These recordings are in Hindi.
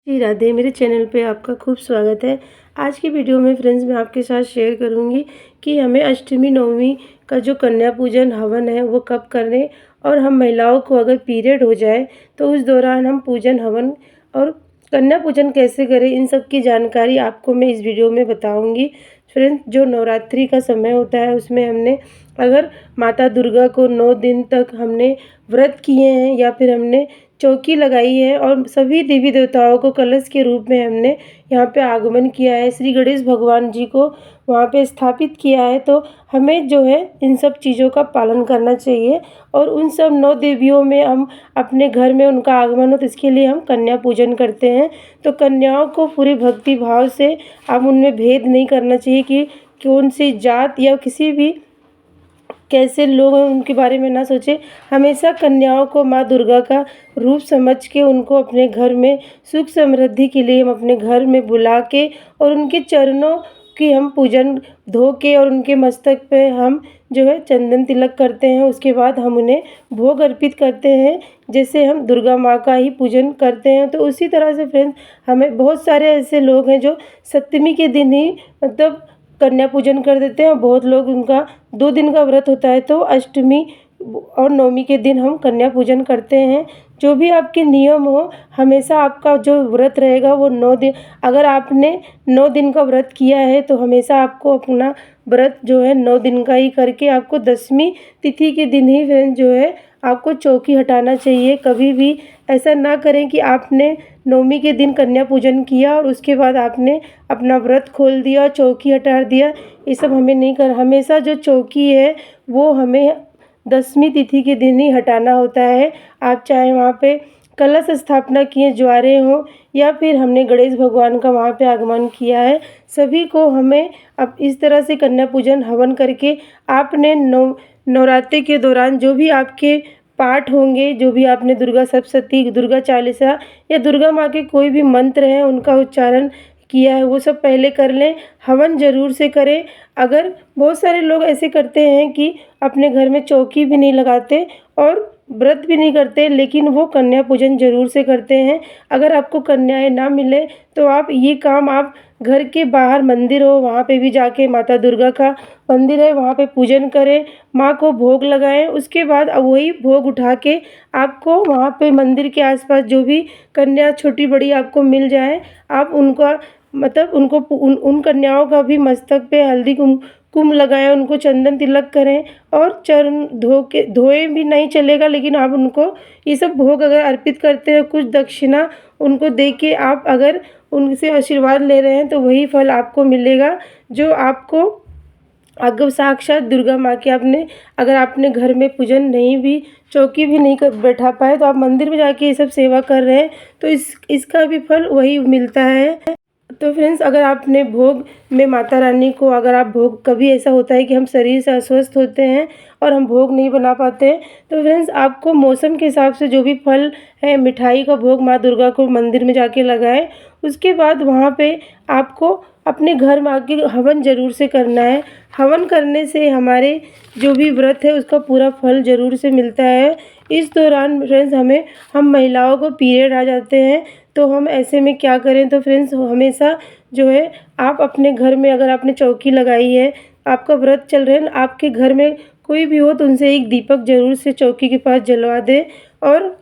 जी राधे, मेरे चैनल पे आपका खूब स्वागत है। आज की वीडियो में फ्रेंड्स मैं आपके साथ शेयर करूंगी कि हमें अष्टमी नवमी का जो कन्या पूजन हवन है वो कब करें, और हम महिलाओं को अगर पीरियड हो जाए तो उस दौरान हम पूजन हवन और कन्या पूजन कैसे करें, इन सब की जानकारी आपको मैं इस वीडियो में बताऊंगी। फ्रेंड्स, जो नवरात्रि का समय होता है उसमें हमने अगर माता दुर्गा को 9 दिन तक हमने व्रत किए हैं या फिर हमने चौकी लगाई है और सभी देवी देवताओं को कलश के रूप में हमने यहाँ पे आगमन किया है, श्री गणेश भगवान जी को वहाँ पे स्थापित किया है, तो हमें जो है इन सब चीज़ों का पालन करना चाहिए। और उन सब 9 देवियों में हम अपने घर में उनका आगमन हो तो इसके लिए हम कन्या पूजन करते हैं। तो कन्याओं को पूरी भक्ति भाव से आप उनमें भेद नहीं करना चाहिए कि कौन सी जात या किसी भी कैसे लोग हैं उनके बारे में ना सोचें। हमेशा कन्याओं को माँ दुर्गा का रूप समझ के उनको अपने घर में सुख समृद्धि के लिए हम अपने घर में बुला के और उनके चरणों की हम पूजन धो के और उनके मस्तक पे हम जो है चंदन तिलक करते हैं। उसके बाद हम उन्हें भोग अर्पित करते हैं, जैसे हम दुर्गा माँ का ही पूजन करते हैं। तो उसी तरह से फ्रेंड्स, हमें बहुत सारे ऐसे लोग हैं जो सप्तमी के दिन ही मतलब कन्या पूजन कर देते हैं, और बहुत लोग उनका 2 दिन का व्रत होता है तो अष्टमी और नवमी के दिन हम कन्या पूजन करते हैं। जो भी आपके नियम हो, हमेशा आपका जो व्रत रहेगा वो 9 दिन, अगर आपने 9 दिन का व्रत किया है तो हमेशा आपको अपना व्रत जो है 9 दिन का ही करके आपको 10वीं तिथि के दिन ही फ्रेंड जो है आपको चौकी हटाना चाहिए। कभी भी ऐसा ना करें कि आपने नवमी के दिन कन्या पूजन किया और उसके बाद आपने अपना व्रत खोल दिया, चौकी हटा दिया। ये सब हमें नहीं कर, हमेशा जो चौकी है वो हमें 10वीं तिथि के दिन ही हटाना होता है। आप चाहे वहाँ पे कलश स्थापना किए ज्वारे हों या फिर हमने गणेश भगवान का वहाँ पे आगमन किया है, सभी को हमें अब इस तरह से कन्या पूजन हवन करके आपने नवरात्रि के दौरान जो भी आपके पाठ होंगे, जो भी आपने दुर्गा सप्तशती, दुर्गा चालीसा या दुर्गा माँ के कोई भी मंत्र हैं उनका उच्चारण किया है वो सब पहले कर लें। हवन ज़रूर से करें। अगर बहुत सारे लोग ऐसे करते हैं कि अपने घर में चौकी भी नहीं लगाते और व्रत भी नहीं करते, लेकिन वो कन्या पूजन ज़रूर से करते हैं। अगर आपको कन्याएं ना मिले तो आप ये काम आप घर के बाहर मंदिर हो वहाँ पे भी जाके, माता दुर्गा का मंदिर है वहाँ पे पूजन करें, माँ को भोग लगाएं। उसके बाद अब वही भोग उठा के आपको वहाँ पे मंदिर के आसपास जो भी कन्या छोटी बड़ी आपको मिल जाए, आप उनका मतलब उनको उन कन्याओं का भी मस्तक पे हल्दी कुमकुम लगाएं, उनको चंदन तिलक करें और चरण धोए भी नहीं चलेगा, लेकिन आप उनको ये सब भोग अगर अर्पित करते हैं, कुछ दक्षिणा उनको दे के आप अगर उनसे आशीर्वाद ले रहे हैं तो वही फल आपको मिलेगा जो आपको अगर साक्षात दुर्गा माँ के आपने, अगर आपने घर में पूजन नहीं भी, चौकी भी नहीं कर बैठा पाए तो आप मंदिर में जाके ये सब सेवा कर रहे हैं तो इसका भी फल वही मिलता है। तो फ्रेंड्स, अगर आपने भोग में माता रानी को, अगर आप भोग, कभी ऐसा होता है कि हम शरीर से अस्वस्थ होते हैं और हम भोग नहीं बना पाते हैं, तो फ्रेंड्स आपको मौसम के हिसाब से जो भी फल है, मिठाई का भोग माँ दुर्गा को मंदिर में जाके लगाएं। उसके बाद वहाँ पे आपको अपने घर में आके हवन ज़रूर से करना है। हवन करने से हमारे जो भी व्रत है उसका पूरा फल ज़रूर से मिलता है। इस दौरान फ्रेंड्स हम महिलाओं को पीरियड आ जाते हैं तो हम ऐसे में क्या करें, तो फ्रेंड्स हमेशा जो है आप अपने घर में, अगर आपने चौकी लगाई है, आपका व्रत चल रहे हैं, आपके घर में कोई भी हो तो उनसे एक दीपक ज़रूर से चौकी के पास जलवा दें। और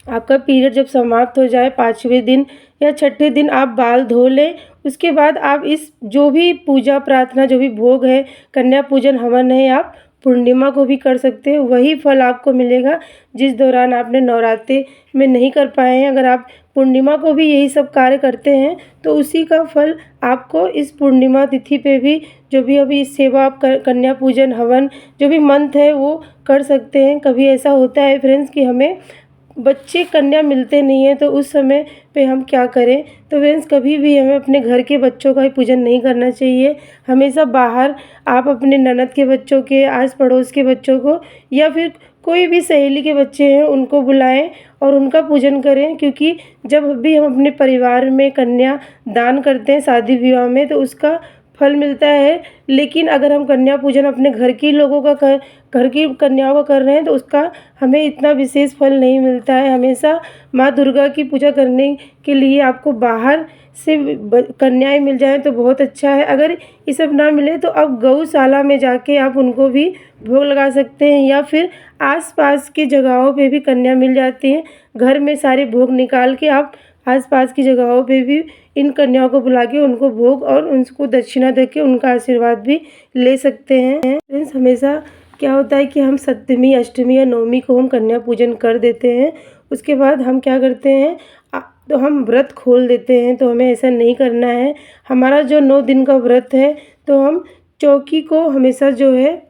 आपका पीरियड जब समाप्त हो जाए 5वें दिन या 6ठे दिन आप बाल धो लें। उसके बाद आप इस जो भी पूजा प्रार्थना, जो भी भोग है, कन्या पूजन हवन है, आप पूर्णिमा को भी कर सकते हैं। वही फल आपको मिलेगा जिस दौरान आपने नवरात्रि में नहीं कर पाए हैं। अगर आप पूर्णिमा को भी यही सब कार्य करते हैं तो उसी का फल आपको इस पूर्णिमा तिथि पे भी, जो भी अभी सेवा आप कन्या पूजन हवन जो भी मंत्र है वो कर सकते हैं। कभी ऐसा होता है फ्रेंड्स कि हमें बच्चे कन्या मिलते नहीं हैं तो उस समय पे हम क्या करें, तो फ्रेंड्स कभी भी हमें अपने घर के बच्चों का ही पूजन नहीं करना चाहिए। हमेशा बाहर आप अपने ननद के बच्चों के, आस पड़ोस के बच्चों को या फिर कोई भी सहेली के बच्चे हैं उनको बुलाएं और उनका पूजन करें, क्योंकि जब भी हम अपने परिवार में कन्या दान करते हैं शादी विवाह में तो उसका फल मिलता है। लेकिन अगर हम कन्या पूजन अपने घर के लोगों का घर की कन्याओं का कर रहे हैं तो उसका हमें इतना विशेष फल नहीं मिलता है। हमेशा माँ दुर्गा की पूजा करने के लिए आपको बाहर से कन्याएं मिल जाएं तो बहुत अच्छा है। अगर ये सब ना मिले तो आप गौशाला में जाके आप उनको भी भोग लगा सकते हैं, या फिर आसपास की जगहों पे भी कन्या मिल जाती हैं। घर में सारे भोग निकाल के आप आसपास की जगहों पे भी इन कन्याओं को बुला के उनको भोग और उनको दक्षिणा दे के उनका आशीर्वाद भी ले सकते हैं। फ्रेंड्स, हमेशा क्या होता है कि हम सप्तमी, अष्टमी या नवमी को हम कन्या पूजन कर देते हैं। उसके बाद हम क्या करते हैं, तो हम व्रत खोल देते हैं। तो हमें ऐसा नहीं करना है। हमारा जो 9 दिन का व्रत है, तो हम चौकी को हमेशा जो है,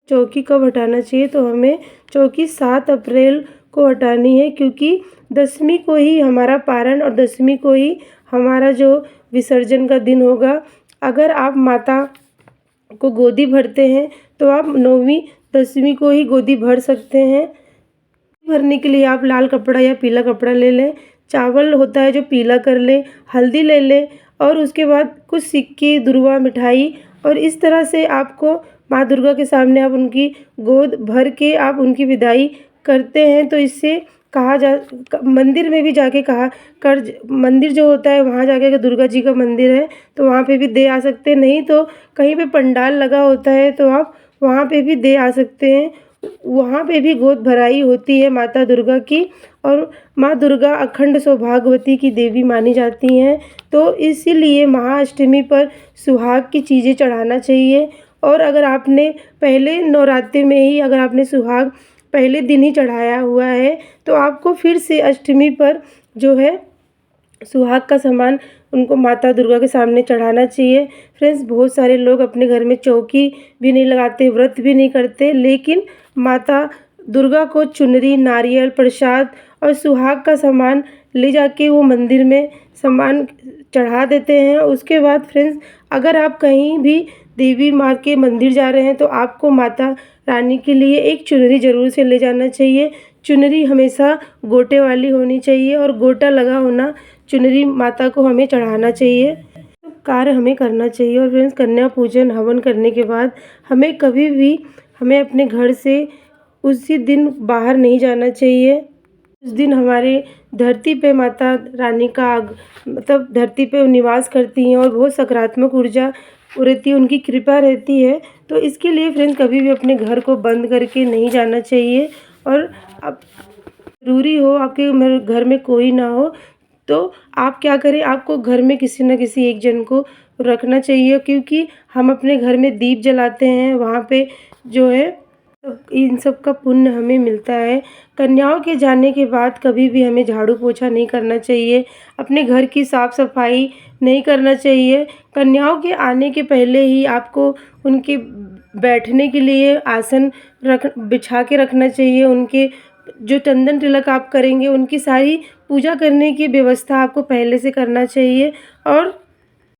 चौकी कब हटाना चाहिए, तो हमें चौकी 7 अप्रैल को हटानी है, क्योंकि 10वीं को ही हमारा पारण और 10वीं को ही हमारा जो विसर्जन का दिन होगा। अगर आप माता को गोदी भरते हैं तो आप 9वीं 10वीं को ही गोदी भर सकते हैं। भरने के लिए आप लाल कपड़ा या पीला कपड़ा ले लें, चावल होता है जो पीला कर लें, हल्दी ले लें और उसके बाद कुछ सिक्के, दुर्वा, मिठाई, और इस तरह से आपको माँ दुर्गा के सामने आप उनकी गोद भर के आप उनकी विदाई करते हैं। तो इससे कहा जा, मंदिर में भी जाके कहा कर, मंदिर जो होता है वहाँ जाके, अगर दुर्गा जी का मंदिर है तो वहाँ पे भी दे आ सकते हैं। नहीं तो कहीं पे पंडाल लगा होता है तो आप वहाँ पे भी दे आ सकते हैं। वहाँ पे भी गोद भराई होती है माता दुर्गा की। और माँ दुर्गा अखंड सौभाग्यवती की देवी मानी जाती हैं। तो इसीलिए महाअष्टमी पर सुहाग की चीज़ें चढ़ाना चाहिए। और अगर आपने पहले नवरात्रि में ही अगर आपने सुहाग पहले दिन ही चढ़ाया हुआ है तो आपको फिर से अष्टमी पर जो है सुहाग का सामान उनको माता दुर्गा के सामने चढ़ाना चाहिए। फ्रेंड्स, बहुत सारे लोग अपने घर में चौकी भी नहीं लगाते, व्रत भी नहीं करते, लेकिन माता दुर्गा को चुनरी, नारियल, प्रसाद और सुहाग का सामान ले जाके वो मंदिर में सामान चढ़ा देते हैं। उसके बाद फ्रेंड्स, अगर आप कहीं भी देवी माँ के मंदिर जा रहे हैं तो आपको माता रानी के लिए एक चुनरी ज़रूर से ले जाना चाहिए। चुनरी हमेशा गोटे वाली होनी चाहिए और गोटा लगा होना चुनरी माता को हमें चढ़ाना चाहिए। कार्य हमें करना चाहिए। और फ्रेंड्स, कन्या पूजन हवन करने के बाद हमें कभी भी हमें अपने घर से उसी दिन बाहर नहीं जाना चाहिए। उस दिन हमारे धरती पे माता रानी का मतलब धरती पे निवास करती हैं और बहुत सकारात्मक ऊर्जा रहती है, उनकी कृपा रहती है। तो इसके लिए फ्रेंड्स, कभी भी अपने घर को बंद करके नहीं जाना चाहिए। और अब ज़रूरी हो आपके घर में कोई ना हो तो आप क्या करें, आपको घर में किसी न किसी एक जन को रखना चाहिए, क्योंकि हम अपने घर में दीप जलाते हैं, वहाँ पे जो है इन सब का पुण्य हमें मिलता है। कन्याओं के जाने के बाद कभी भी हमें झाड़ू पोछा नहीं करना चाहिए, अपने घर की साफ़ सफाई नहीं करना चाहिए। कन्याओं के आने के पहले ही आपको उनके बैठने के लिए आसन बिछा के रखना चाहिए। उनके जो चंदन तिलक आप करेंगे उनकी सारी पूजा करने की व्यवस्था आपको पहले से करना चाहिए। और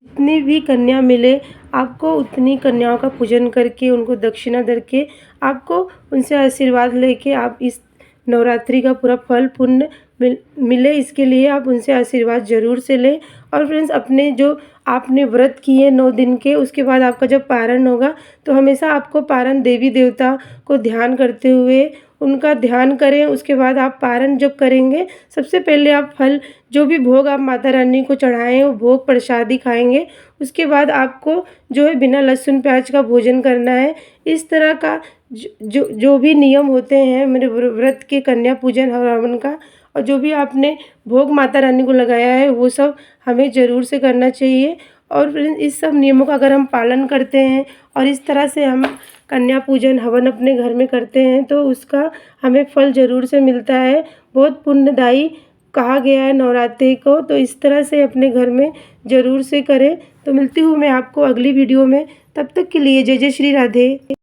जितनी भी कन्या मिले आपको उतनी कन्याओं का पूजन करके उनको दक्षिणा दे के आपको उनसे आशीर्वाद लेके आप इस नवरात्रि का पूरा फल पुण्य मिले, इसके लिए आप उनसे आशीर्वाद ज़रूर से लें। और फ्रेंड्स, अपने जो आपने व्रत किए 9 दिन के, उसके बाद आपका जब पारण होगा तो हमेशा आपको पारण देवी देवता को ध्यान करते हुए उनका ध्यान करें। उसके बाद आप पारण जब करेंगे, सबसे पहले आप फल जो भी भोग आप माता रानी को चढ़ाएं वो भोग प्रसादी खाएंगे। उसके बाद आपको जो है बिना लहसुन प्याज का भोजन करना है। इस तरह का जो भी नियम होते हैं मेरे व्रत के, कन्या पूजन हवन का, और जो भी आपने भोग माता रानी को लगाया है वो सब हमें ज़रूर से करना चाहिए। और फ्रेंड्स, इस सब नियमों का अगर हम पालन करते हैं और इस तरह से हम कन्या पूजन हवन अपने घर में करते हैं तो उसका हमें फल ज़रूर से मिलता है। बहुत पुण्यदायी कहा गया है नवरात्रि को। तो इस तरह से अपने घर में ज़रूर से करें। तो मिलती हूँ मैं आपको अगली वीडियो में, तब तक के लिए जय जय श्री राधे।